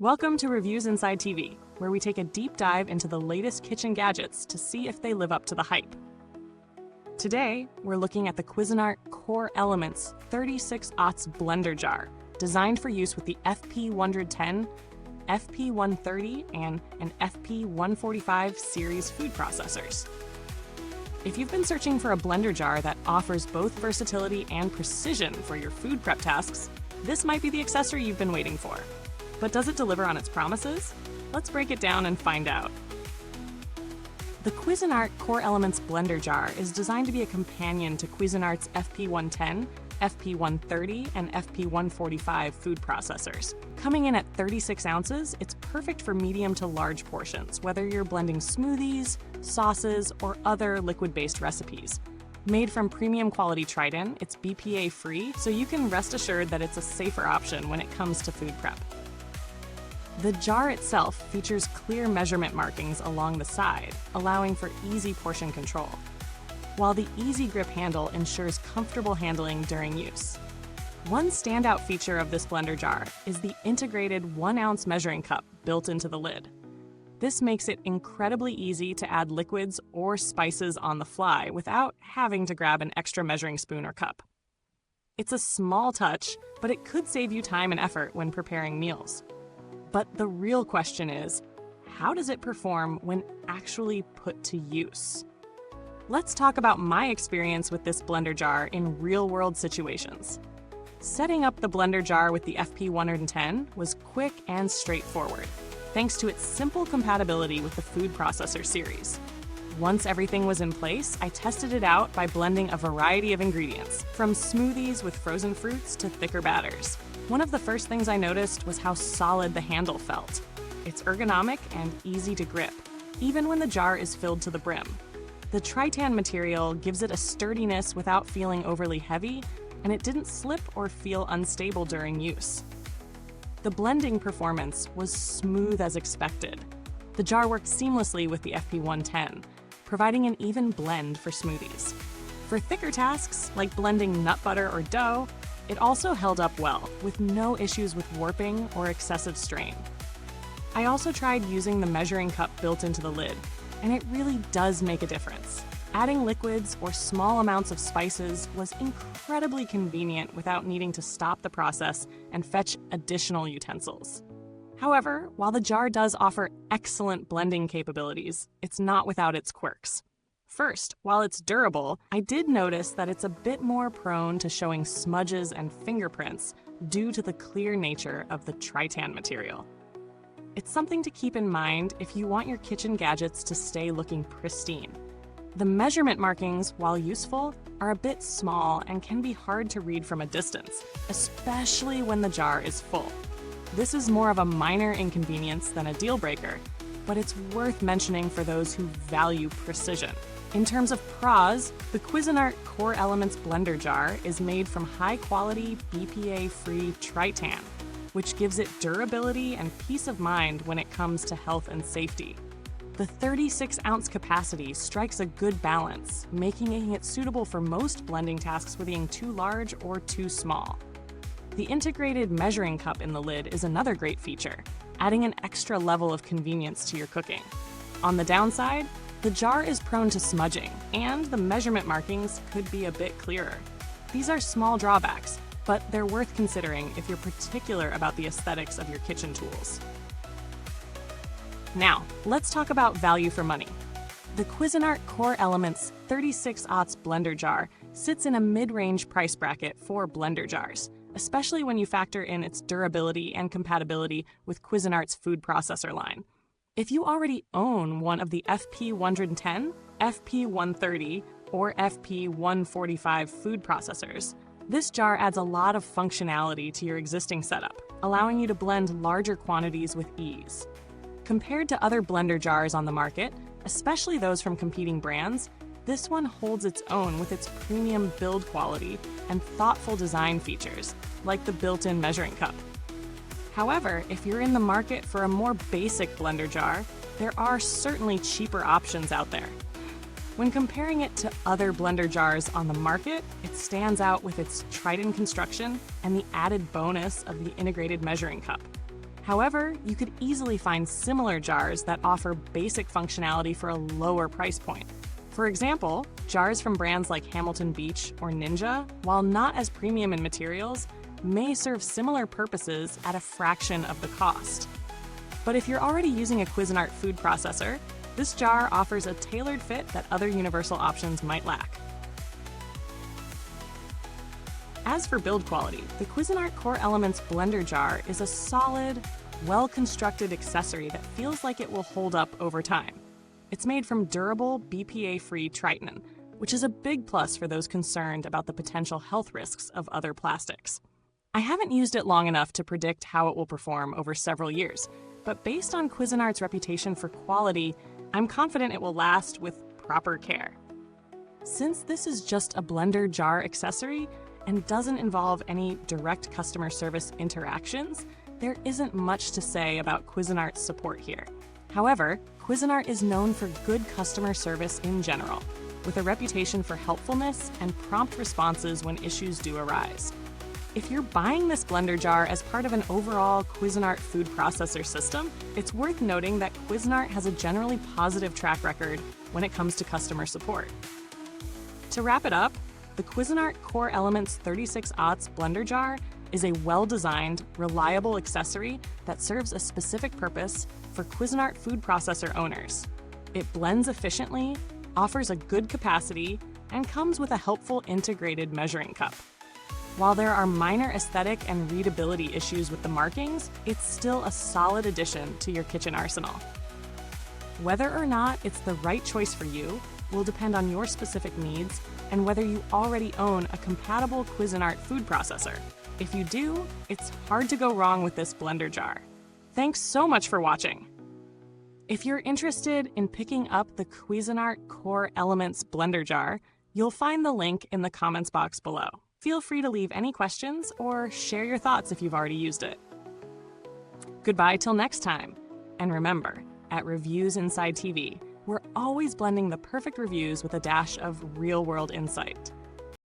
Welcome to Reviewsinsidetv, where we take a deep dive into the latest kitchen gadgets to see if they live up to the hype. Today, we're looking at the Cuisinart Core Elements 36-aughts blender jar, designed for use with the FP-110, FP-130, and an FP-145 series food processors. If you've been searching for a blender jar that offers both versatility and precision for your food prep tasks, this might be the accessory you've been waiting for. But does it deliver on its promises? Let's break it down and find out. The Cuisinart Core Elements blender jar is designed to be a companion to Cuisinart's FP-110, FP-130, and FP-145 food processors. Coming in at 36 ounces, it's perfect for medium to large portions, whether you're blending smoothies, sauces, or other liquid-based recipes. Made from premium quality Tritan, it's BPA-free, so you can rest assured that it's a safer option when it comes to food prep. The jar itself features clear measurement markings along the side, allowing for easy portion control, while the easy grip handle ensures comfortable handling during use. One standout feature of this blender jar is the integrated 1-ounce measuring cup built into the lid. This makes it incredibly easy to add liquids or spices on the fly without having to grab an extra measuring spoon or cup. It's a small touch, but it could save you time and effort when preparing meals. But the real question is, how does it perform when actually put to use? Let's talk about my experience with this blender jar in real-world situations. Setting up the blender jar with the FP-110 was quick and straightforward, thanks to its simple compatibility with the food processor series. Once everything was in place, I tested it out by blending a variety of ingredients, from smoothies with frozen fruits to thicker batters. One of the first things I noticed was how solid the handle felt. It's ergonomic and easy to grip, even when the jar is filled to the brim. The Tritan material gives it a sturdiness without feeling overly heavy, and it didn't slip or feel unstable during use. The blending performance was smooth as expected. The jar worked seamlessly with the FP-110, providing an even blend for smoothies. For thicker tasks, like blending nut butter or dough, it also held up well, with no issues with warping or excessive strain. I also tried using the measuring cup built into the lid, and it really does make a difference. Adding liquids or small amounts of spices was incredibly convenient without needing to stop the process and fetch additional utensils. However, while the jar does offer excellent blending capabilities, it's not without its quirks. First, while it's durable, I did notice that it's a bit more prone to showing smudges and fingerprints due to the clear nature of the Tritan material. It's something to keep in mind if you want your kitchen gadgets to stay looking pristine. The measurement markings, while useful, are a bit small and can be hard to read from a distance, especially when the jar is full. This is more of a minor inconvenience than a deal breaker, but it's worth mentioning for those who value precision. In terms of pros, the Cuisinart Core Elements blender jar is made from high-quality BPA-free Tritan, which gives it durability and peace of mind when it comes to health and safety. The 36-ounce capacity strikes a good balance, making it suitable for most blending tasks without being too large or too small. The integrated measuring cup in the lid is another great feature, adding an extra level of convenience to your cooking. On the downside, the jar is prone to smudging, and the measurement markings could be a bit clearer. These are small drawbacks, but they're worth considering if you're particular about the aesthetics of your kitchen tools. Now, let's talk about value for money. The Cuisinart Core Elements 36-aughts blender jar sits in a mid-range price bracket for blender jars, especially when you factor in its durability and compatibility with Cuisinart's food processor line. If you already own one of the FP-110, FP-130, or FP-145 food processors, this jar adds a lot of functionality to your existing setup, allowing you to blend larger quantities with ease. Compared to other blender jars on the market, especially those from competing brands, this one holds its own with its premium build quality and thoughtful design features, like the built-in measuring cup. However, if you're in the market for a more basic blender jar, there are certainly cheaper options out there. When comparing it to other blender jars on the market, it stands out with its Tritan construction and the added bonus of the integrated measuring cup. However, you could easily find similar jars that offer basic functionality for a lower price point. For example, jars from brands like Hamilton Beach or Ninja, while not as premium in materials, may serve similar purposes at a fraction of the cost. But if you're already using a Cuisinart food processor, this jar offers a tailored fit that other universal options might lack. As for build quality, the Cuisinart Core Elements blender jar is a solid, well-constructed accessory that feels like it will hold up over time. It's made from durable, BPA-free Tritan, which is a big plus for those concerned about the potential health risks of other plastics. I haven't used it long enough to predict how it will perform over several years, but based on Cuisinart's reputation for quality, I'm confident it will last with proper care. Since this is just a blender jar accessory and doesn't involve any direct customer service interactions, there isn't much to say about Cuisinart's support here. However, Cuisinart is known for good customer service in general, with a reputation for helpfulness and prompt responses when issues do arise. If you're buying this blender jar as part of an overall Cuisinart food processor system, it's worth noting that Cuisinart has a generally positive track record when it comes to customer support. To wrap it up, the Cuisinart Core Elements 36/0 blender jar is a well-designed, reliable accessory that serves a specific purpose for Cuisinart food processor owners. It blends efficiently, offers a good capacity, and comes with a helpful integrated measuring cup. While there are minor aesthetic and readability issues with the markings, it's still a solid addition to your kitchen arsenal. Whether or not it's the right choice for you will depend on your specific needs and whether you already own a compatible Cuisinart food processor. If you do, it's hard to go wrong with this blender jar. Thanks so much for watching. If you're interested in picking up the Cuisinart Core Elements blender jar, you'll find the link in the comments box below. Feel free to leave any questions or share your thoughts if you've already used it. Goodbye till next time. And remember, at Reviewsinside TV, we're always blending the perfect reviews with a dash of real-world insight.